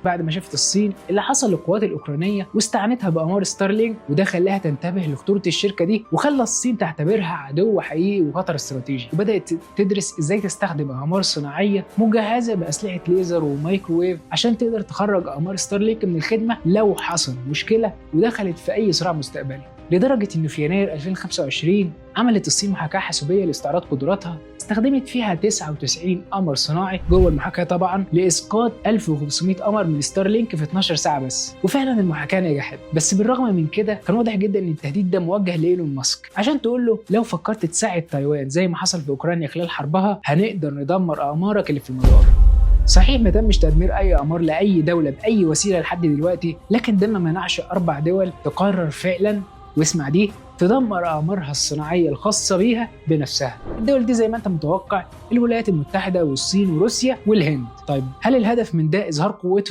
بعد ما شافت الصين اللي حصل للقوات الأوكرانية واستعانتها بأقمار ستارلينك، وده خلاها تنتبه لخطورة الشركة دي وخلى الصين تعتبرها عدو حقيقي وخطر استراتيجي، وبدأت تدرس ازاي تستخدم أقمار صناعية مجهزة بأسلحة ليزر ومايكروويف عشان تقدر تخرج أقمار ستارلينك من الخدمة لو حصل مشكلة ودخلت في أي صراع مستقبلي. لدرجة إنه في يناير 2025 عملت الصين محاكاة حاسوبية لاستعراض قدراتها، استخدمت فيها 99 قمر صناعي جوه المحاكاة طبعا لإسقاط 1500 قمر من ستارلينك في 12 ساعة بس، وفعلا المحاكاة نجحت. بس بالرغم من كده كان واضح جدا إن التهديد ده موجه لإيلون ماسك عشان تقول له لو فكرت تساعد تايوان زي ما حصل في أوكرانيا خلال حربها هنقدر ندمر أقمارك اللي في المدار. صحيح ما تمش تدمير أي أقمار لأي دولة بأي وسيلة لحد دلوقتي، لكن ده ما منعش 4 دول تقرر فعلا، واسمع دي، تدمر أقمارها الصناعية الخاصة بيها بنفسها. الدول دي زي ما أنت متوقع الولايات المتحدة والصين وروسيا والهند. طيب هل الهدف من ده إظهار قوتهم